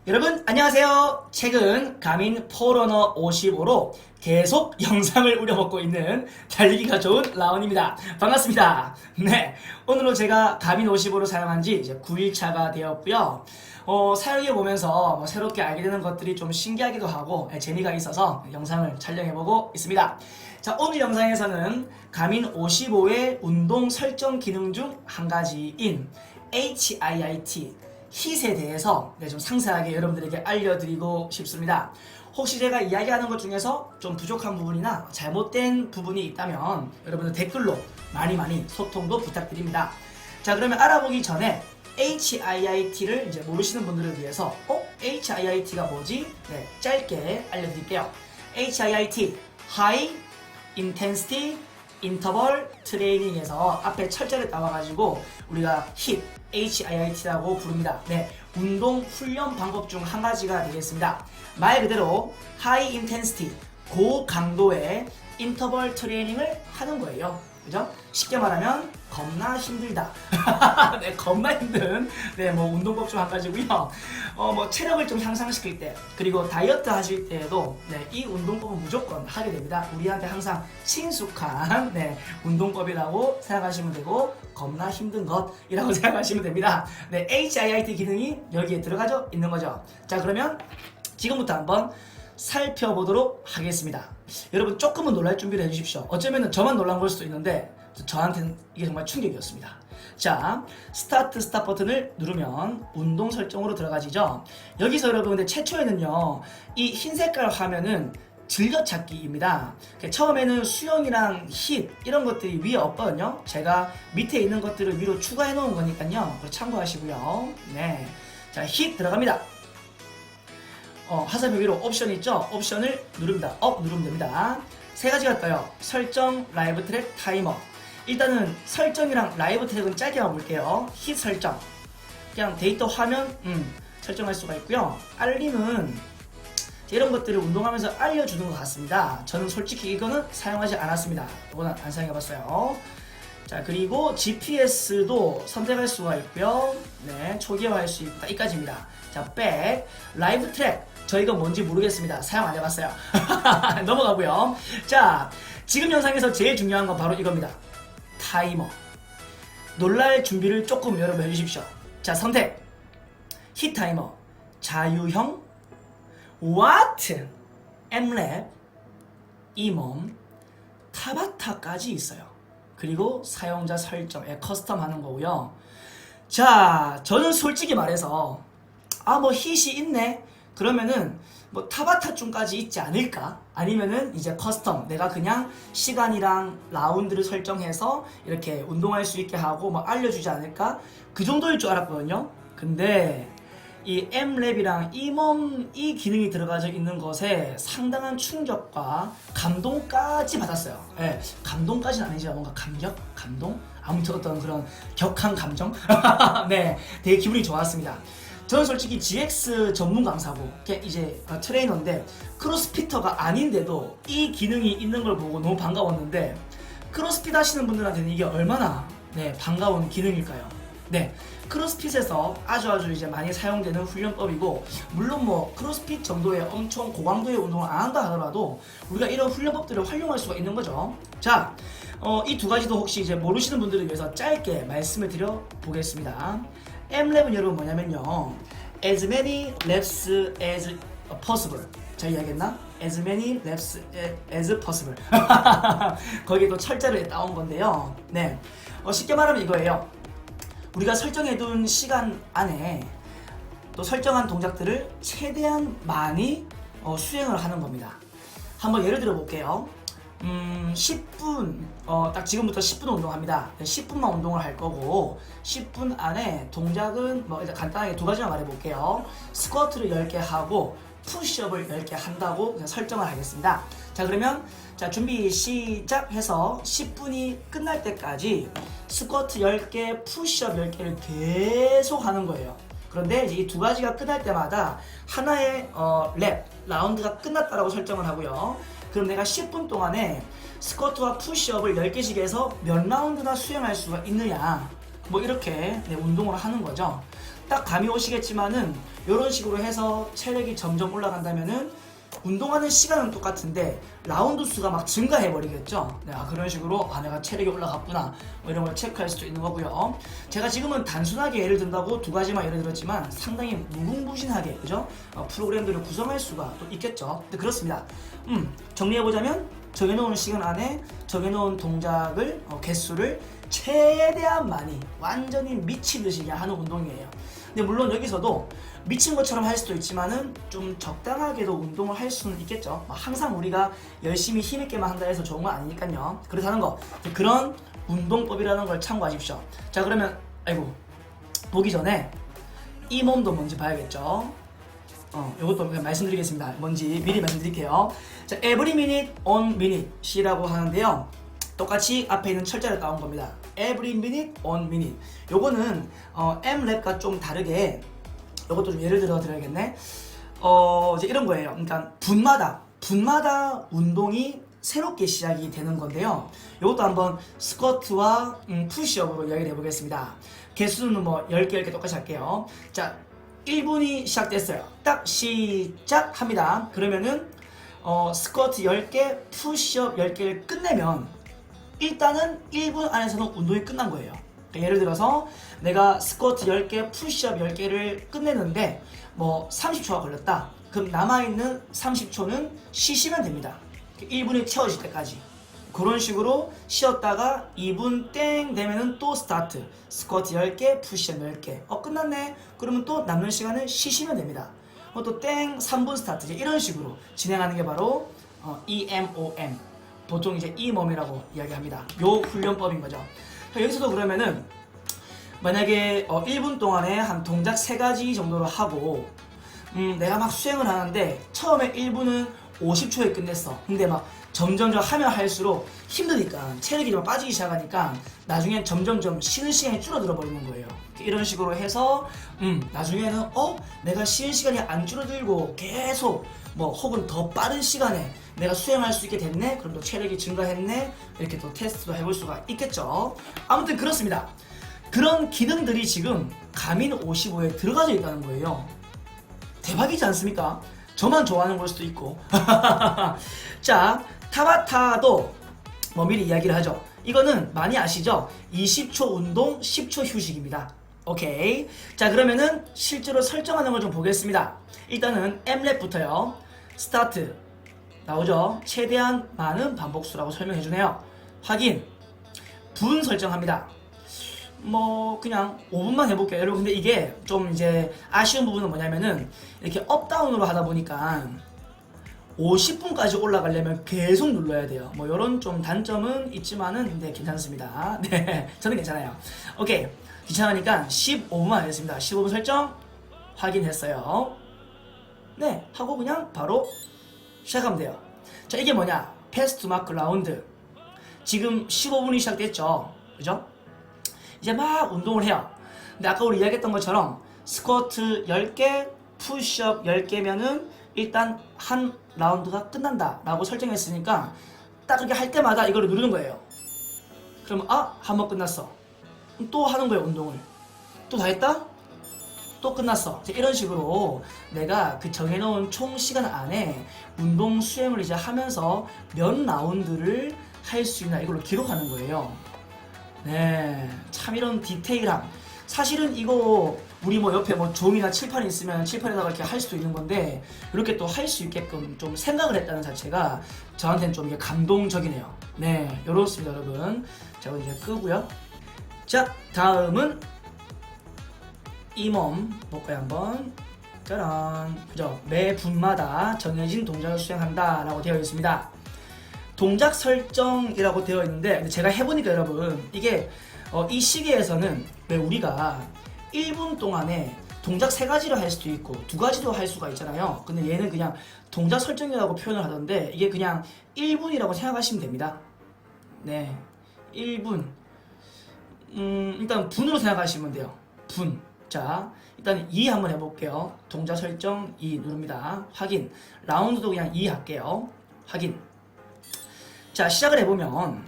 여러분 안녕하세요. 최근 가민 포러너 55로 계속 영상을 우려먹고 있는 달리기가 좋은 라온입니다. 반갑습니다. 네, 오늘로 제가 가민 55를 사용한 지 이제 9일차가 되었고요. 사용해보면서 새롭게 알게 되는 것들이 좀 신기하기도 하고 재미가 있어서 영상을 촬영해보고 있습니다. 자, 오늘 영상에서는 가민 55의 운동 설정 기능 중 한 가지인 HIIT 힛에 대해서 좀 상세하게 여러분들에게 알려드리고 싶습니다. 혹시 제가 이야기하는 것 중에서 좀 부족한 부분이나 잘못된 부분이 있다면 여러분들 댓글로 많이 소통도 부탁드립니다. 자, 그러면 알아보기 전에 HIIT를 이제 모르시는 분들을 위해서 HIIT가 뭐지? 네, 짧게 알려드릴게요. HIIT High Intensity Interval Training에서 앞에 철자를 따와가지고 우리가 HIIT라고 부릅니다. 네, 운동 훈련 방법 중 한 가지가 되겠습니다. 말 그대로 High Intensity, 고강도의 인터벌 트레이닝을 하는 거예요. 그죠? 쉽게 말하면 겁나 힘들다. 네, 겁나 힘든 뭐 운동법 중 한 가지고요. 체력을 좀 향상시킬 때, 그리고 다이어트 하실 때에도 이 운동법은 무조건 하게 됩니다. 우리한테 항상 친숙한 운동법이라고 생각하시면 되고, 겁나 힘든 것이라고 생각하시면 됩니다. 네, HIIT 기능이 여기에 들어가져 있는 거죠. 자, 그러면 지금부터 한번 살펴보도록 하겠습니다. 여러분 조금은 놀랄 준비를 해주십시오. 어쩌면 저만 놀란 걸 수도 있는데 저한테는 이게 정말 충격이었습니다. 자, 스타트 스탑 버튼을 누르면 운동 설정으로 들어가지죠. 여기서 여러분들 최초에는요, 이 흰 색깔 화면은 즐겨찾기입니다. 처음에는 수영이랑 힛 이런 것들이 위에 없거든요. 제가 밑에 있는 것들을 위로 추가해 놓은 거니까요, 참고하시고요. 네, 자, 힛 들어갑니다. 화살표 위로 옵션 있죠? 옵션을 누릅니다. 업 누르면 됩니다. 세 가지가 떠요. 설정, 라이브 트랙, 타이머. 일단은 설정이랑 라이브 트랙은 짧게 가볼게요. 힛 설정. 그냥 데이터 화면 설정할 수가 있고요. 알림은 이런 것들을 운동하면서 알려주는 것 같습니다. 저는 솔직히 이거는 사용하지 않았습니다. 이거는 안 사용해봤어요. 자, 그리고 GPS도 선택할 수가 있고요. 네, 초기화할 수 있다. 이까지입니다. 자, 백, 라이브 트랙. 저희가 뭔지 모르겠습니다. 사용 안 해봤어요. 넘어가고요. 자, 지금 영상에서 제일 중요한 건 바로 이겁니다. 타이머. 놀랄 준비를 조금 여러분 해주십시오. 자, 선택. 힛 타이머. 자유형. 와트. M랩. 이몸. 타바타까지 있어요. 그리고 사용자 설정에 커스텀 하는 거고요. 자, 저는 솔직히 말해서 힛이 있네? 그러면은 타바타쯤까지 있지 않을까? 아니면은 이제 커스텀, 내가 그냥 시간이랑 라운드를 설정해서 이렇게 운동할 수 있게 하고 알려주지 않을까? 그 정도일 줄 알았거든요. 근데 이 M랩이랑 이 기능이 들어가져 있는 것에 상당한 충격과 감동까지 받았어요. 네, 감동까지는 아니지만 뭔가 감격? 감동? 아무튼 어떤 그런 격한 감정? 네, 되게 기분이 좋았습니다. 저는 솔직히 GX 전문 강사고 이제 트레이너인데 크로스피터가 아닌데도 이 기능이 있는 걸 보고 너무 반가웠는데, 크로스핏 하시는 분들한테는 이게 얼마나 반가운 기능일까요? 네, 크로스핏에서 아주 이제 많이 사용되는 훈련법이고, 물론 크로스핏 정도의 엄청 고강도의 운동을 안 한다 하더라도 우리가 이런 훈련법들을 활용할 수가 있는 거죠. 자, 이 두 가지도 혹시 이제 모르시는 분들을 위해서 짧게 말씀을 드려 보겠습니다. M랩은 여러분 뭐냐면요, as many reps as possible. 잘 이야기했나? as many reps as possible. 거기에 또 철자를 따온 건데요. 네, 쉽게 말하면 이거예요. 우리가 설정해둔 시간 안에 또 설정한 동작들을 최대한 많이 수행을 하는 겁니다. 한번 예를 들어 볼게요. 10분, 딱 지금부터 10분 운동합니다. 10분만 운동을 할 거고, 10분 안에 동작은 일단 간단하게 두 가지만 말해볼게요. 스쿼트를 10개 하고 푸시업을 10개 한다고 그냥 설정을 하겠습니다. 자, 그러면 자, 준비 시작해서 10분이 끝날 때까지 스쿼트 10개, 푸시업 10개를 계속 하는 거예요. 그런데 이제 이 두 가지가 끝날 때마다 하나의 라운드가 끝났다라고 설정을 하고요. 그럼 내가 10분 동안에 스쿼트와 푸시업을 10개씩 해서 몇 라운드나 수행할 수가 있느냐, 이렇게 운동을 하는 거죠. 딱 감이 오시겠지만은 이런 식으로 해서 체력이 점점 올라간다면은 운동하는 시간은 똑같은데 라운드 수가 막 증가해 버리겠죠. 네, 그런 식으로 내가 체력이 올라갔구나 뭐 이런 걸 체크할 수도 있는 거고요. 제가 지금은 단순하게 예를 든다고 두 가지만 예를 들었지만 상당히 무궁무진하게 그죠? 프로그램들을 구성할 수가 또 있겠죠. 근데 그렇습니다. 정리해보자면 정해놓은 시간 안에 정해놓은 동작을 개수를 최대한 많이 완전히 미친 듯이 그냥 하는 운동이에요. 근데 물론 여기서도 미친 것처럼 할 수도 있지만은 좀 적당하게도 운동을 할 수는 있겠죠. 항상 우리가 열심히 힘있게만 한다 해서 좋은 건 아니니까요. 그렇다는 거, 그런 운동법이라는 걸 참고하십시오. 자, 그러면 보기 전에 이 몸도 뭔지 봐야겠죠. 이것도 그냥 말씀드리겠습니다. 뭔지 미리 말씀드릴게요. 자, every minute on minute이라고 하는데요. 똑같이 앞에 있는 철자를 따온 겁니다. every minute on minute. 요거는 M랩과 좀 다르게 요것도 좀 예를 들어 드려야겠네. 이제 이런 거예요. 그러니까 분마다 운동이 새롭게 시작이 되는 건데요. 요것도 한번 스쿼트와 푸시업으로 이야기를 해보겠습니다. 개수는 뭐 10개 똑같이 할게요. 자, 1분이 시작됐어요. 딱 시작합니다. 그러면은 스쿼트 10개, 푸시업 10개를 끝내면 일단은 1분 안에서는 운동이 끝난 거예요. 그러니까 예를 들어서 내가 스쿼트 10개, 푸시업 10개를 끝내는데 뭐 30초가 걸렸다. 그럼 남아있는 30초는 쉬시면 됩니다. 1분이 채워질 때까지. 그런 식으로 쉬었다가 2분 땡 되면은 또 스타트. 스쿼트 10개, 푸시업 10개. 끝났네. 그러면 또 남는 시간을 쉬시면 됩니다. 또 땡 3분 스타트. 이런 식으로 진행하는 게 바로 EMOM. 보통 이제 이몸이라고 이야기합니다. 요 훈련법인 거죠. 여기서도 그러면은 만약에 1분 동안에 한 동작 3가지 정도로 하고 내가 막 수행을 하는데 처음에 1분은 50초에 끝냈어. 근데 막 점점 하면 할수록 힘드니까 체력이 좀 빠지기 시작하니까 나중엔 점점 쉬는 시간이 줄어들어 버리는 거예요. 이런 식으로 해서 나중에는 내가 쉬는 시간이 안 줄어들고 계속 뭐 혹은 더 빠른 시간에 내가 수행할 수 있게 됐네? 그럼 또 체력이 증가했네? 이렇게 또 테스트도 해볼 수가 있겠죠. 아무튼 그렇습니다. 그런 기능들이 지금 가민 55에 들어가져 있다는 거예요. 대박이지 않습니까? 저만 좋아하는 걸 수도 있고. 자, 타바타도 뭐 미리 이야기를 하죠. 이거는 많이 아시죠? 20초 운동, 10초 휴식입니다. 오케이. 자, 그러면은 실제로 설정하는 걸 좀 보겠습니다. 일단은 M랩부터요. 스타트. 나오죠? 최대한 많은 반복수라고 설명해주네요. 확인. 분 설정합니다. 뭐 그냥 5분만 해볼게요. 여러분 근데 이게 좀 이제 아쉬운 부분은 뭐냐면은 이렇게 업다운으로 하다 보니까 50분까지 올라가려면 계속 눌러야 돼요. 뭐 이런 좀 단점은 있지만은 근데 괜찮습니다. 네, 저는 괜찮아요. 오케이. 귀찮으니까 15분만 하겠습니다. 15분 설정 확인했어요. 네, 하고 그냥 바로 시작하면 돼요. 자, 이게 뭐냐? 패스트 마크 라운드. 지금 15분이 시작됐죠. 그죠? 이제 막 운동을 해요. 근데 아까 우리 이야기했던 것처럼 스쿼트 10개, 푸시업 10개면은 일단 한 라운드가 끝난다 라고 설정했으니까 딱 그렇게 할 때마다 이거를 누르는 거예요. 그러면 한 번 끝났어. 또 하는 거예요, 운동을. 또 다 했다? 또 끝났어. 이런 식으로 내가 그 정해놓은 총 시간 안에 운동 수행을 이제 하면서 몇 라운드를 할 수 있나 이걸로 기록하는 거예요. 네, 참 이런 디테일함. 사실은 이거 우리 뭐 옆에 뭐 종이나 칠판이 있으면 칠판에다가 이렇게 할 수도 있는 건데 이렇게 또 할 수 있게끔 좀 생각을 했다는 자체가 저한테는 좀 이게 감동적이네요. 네, 이렇습니다, 여러분. 제가 이제 끄고요. 자, 다음은 이 몸 볼까요, 한번. 짜란. 그죠? 매 분마다 정해진 동작을 수행한다 라고 되어 있습니다. 동작 설정이라고 되어 있는데 근데 제가 해보니까 여러분 이게 이 시계에서는 왜 우리가 1분 동안에 동작 3가지를 할 수도 있고 2가지도 할 수가 있잖아요. 근데 얘는 그냥 동작 설정이라고 표현을 하던데 이게 그냥 1분이라고 생각하시면 됩니다. 네, 1분. 일단 분으로 생각하시면 돼요. 분. 자, 일단 2 한번 해볼게요. 동작 설정 2 누릅니다. 확인. 라운드도 그냥 2 할게요. 확인. 자, 시작을 해보면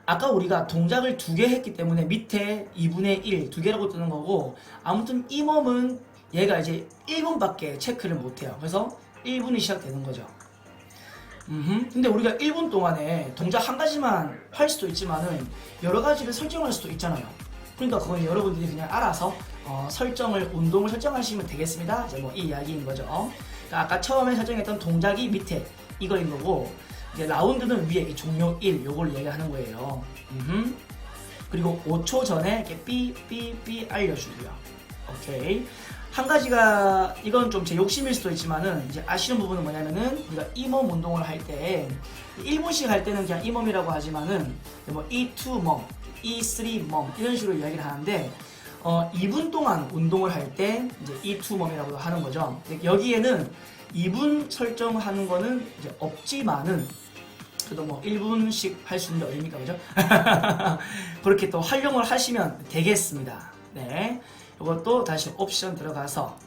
아까 우리가 동작을 2개 했기 때문에 밑에 2분의 1, 2개라고 뜨는 거고, 아무튼 이 몸은 얘가 이제 1분밖에 체크를 못해요. 그래서 1분이 시작되는 거죠. 근데 우리가 1분 동안에 동작 한 가지만 할 수도 있지만은 여러 가지를 설정할 수도 있잖아요. 그러니까 그건 여러분들이 그냥 알아서 운동을 설정하시면 되겠습니다. 이제 뭐 이 이야기인 거죠. 그러니까 아까 처음에 설정했던 동작이 밑에 이거인 거고, 이제 라운드는 위에 이 종료 1 요걸 얘기하는 거예요. 그리고 5초 전에 이렇게 삐삐삐 알려주고요. 오케이. 한 가지가 이건 좀 제 욕심일 수도 있지만은 이제 아시는 부분은 뭐냐면은 우리가 이 몸 운동을 할 때 1분씩 할 때는 그냥 이 몸이라고 하지만은 뭐 E2 몸, E3 몸 이런 식으로 이야기를 하는데 2분 동안 운동을 할 때 이제 E2 몸이라고 하는 거죠. 여기에는 2분 설정하는 거는 이제 없지만은 그래도 뭐 1분씩 할 수 있는 게 어딥니까, 그죠? 그렇게 또 활용을 하시면 되겠습니다. 네. 이것도 다시 옵션 들어가서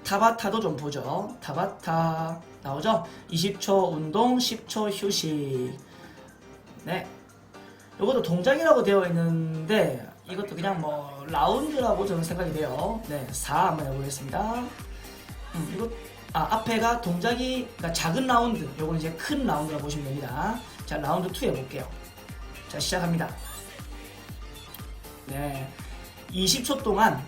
타바타도 좀 보죠. 타바타 나오죠? 20초 운동, 10초 휴식. 네. 이것도 동작이라고 되어 있는데 이것도 그냥 뭐 라운드라고 저는 생각이 돼요. 네, 4 한번 해보겠습니다. 이거 앞에가 동작이 그러니까 작은 라운드, 요거는 이제 큰 라운드라고 보시면 됩니다. 자, 라운드 2 해볼게요. 자, 시작합니다. 네, 20초 동안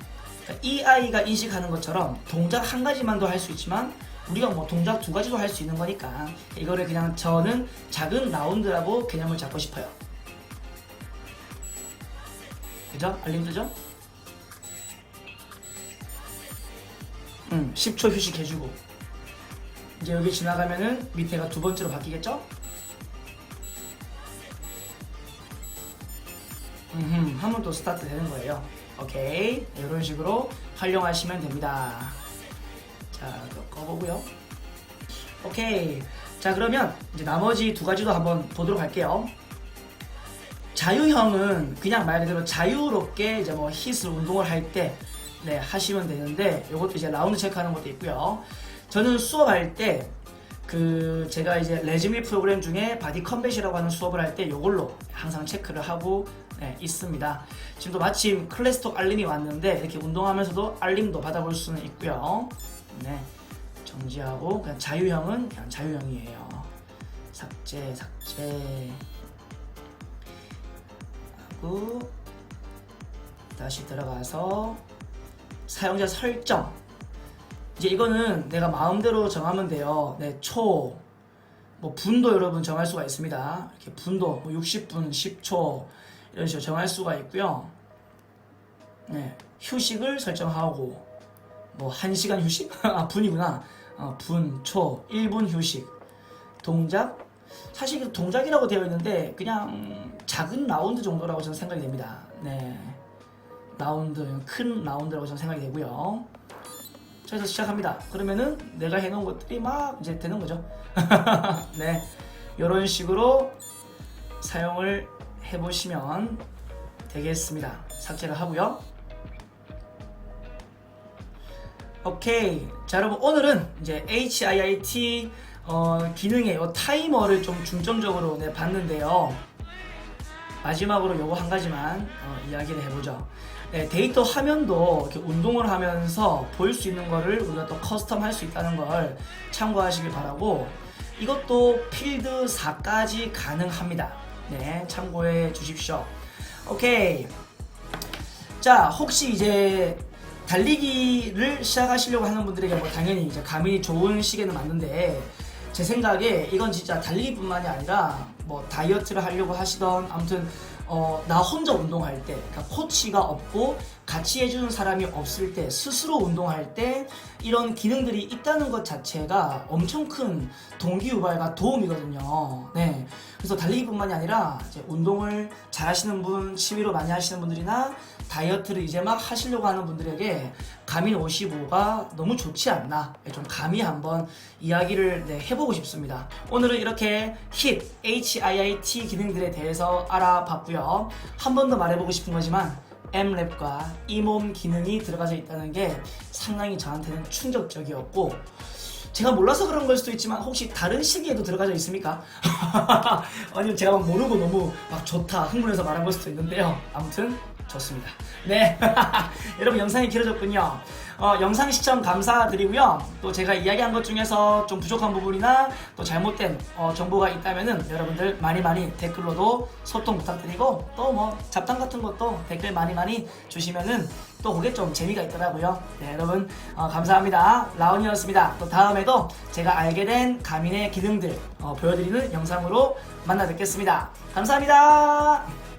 이 아이가 인식하는 것처럼 동작 한 가지만도 할 수 있지만 우리가 뭐 동작 2가지도 할 수 있는 거니까 이거를 그냥 저는 작은 라운드라고 개념을 잡고 싶어요. 그죠? 알림 뜨죠? 10초 휴식해주고 이제 여기 지나가면은 밑에가 2번째로 바뀌겠죠? 한 번 더 스타트 되는 거예요. 오케이, 이런 식으로 활용하시면 됩니다. 자, 꺼보고요. 오케이. 자, 그러면 이제 나머지 2가지도 한번 보도록 할게요. 자유형은 그냥 말 그대로 자유롭게 이제 뭐 힛을 운동을 할 때 네, 하시면 되는데 이것도 이제 라운드 체크하는 것도 있고요. 저는 수업할 때 제가 이제 레즈밀 프로그램 중에 바디 컴뱃이라고 하는 수업을 할 때 이걸로 항상 체크를 하고 네, 있습니다. 지금도 마침 클래스톡 알림이 왔는데 이렇게 운동하면서도 알림도 받아볼 수는 있고요. 네, 정지하고 그냥 자유형은 그냥 자유형이에요. 삭제 하고 다시 들어가서 사용자 설정. 이제 이거는 내가 마음대로 정하면 돼요. 네, 뭐 분도 여러분 정할 수가 있습니다. 이렇게 분도 뭐 60분, 10초 이런 식으로 정할 수가 있고요. 네, 휴식을 설정하고 뭐 1시간 휴식? 아, 분이구나. 분, 초, 1분 휴식. 동작? 사실 동작이라고 되어 있는데 그냥 작은 라운드 정도라고 저는 생각이 됩니다. 네, 라운드, 큰 라운드라고 저는 생각이 되고요. 자, 그래서 시작합니다. 그러면은 내가 해놓은 것들이 막 이제 되는 거죠. 네, 이런 식으로 사용을 해보시면 되겠습니다. 삭제를 하고요. 오케이. 자, 여러분 오늘은 이제 HIIT 기능의 타이머를 좀 중점적으로 봤는데요. 마지막으로 요거 한 가지만 이야기를 해보죠. 네, 데이터 화면도 이렇게 운동을 하면서 보일 수 있는 거를 우리가 또 커스텀 할 수 있다는 걸 참고하시길 바라고, 이것도 필드 4까지 가능합니다. 네, 참고해 주십시오. 오케이. 자, 혹시 이제 달리기를 시작하시려고 하는 분들에게 뭐 당연히 이제 가민이 좋은 시계는 맞는데, 제 생각에 이건 진짜 달리기뿐만이 아니라 뭐 다이어트를 하려고 하시던 아무튼 나 혼자 운동할 때, 그러니까 코치가 없고 같이 해주는 사람이 없을 때, 스스로 운동할 때 이런 기능들이 있다는 것 자체가 엄청 큰 동기유발과 도움이거든요. 네, 그래서 달리기뿐만이 아니라 이제 운동을 잘 하시는 분, 취미로 많이 하시는 분들이나 다이어트를 이제 막 하시려고 하는 분들에게 가민 55가 너무 좋지 않나, 좀 감히 한번 이야기를 해보고 싶습니다. 오늘은 이렇게 HIIT 기능들에 대해서 알아봤고요. 한 번 더 말해보고 싶은 거지만 M랩과 이 몸 기능이 들어가져 있다는 게 상당히 저한테는 충격적이었고, 제가 몰라서 그런 걸 수도 있지만 혹시 다른 시기에도 들어가져 있습니까? 아니면 제가 막 모르고 너무 막 좋다 흥분해서 말한 걸 수도 있는데요. 아무튼 좋습니다. 네. 여러분 영상이 길어졌군요. 영상 시청 감사드리고요. 또 제가 이야기한 것 중에서 좀 부족한 부분이나 또 잘못된 정보가 있다면은 여러분들 많이 댓글로도 소통 부탁드리고 또 뭐 잡담 같은 것도 댓글 많이 주시면은 또 그게 좀 재미가 있더라고요. 네, 여러분 감사합니다. 라온이었습니다. 또 다음에도 제가 알게 된 가민의 기능들 보여드리는 영상으로 만나 뵙겠습니다. 감사합니다.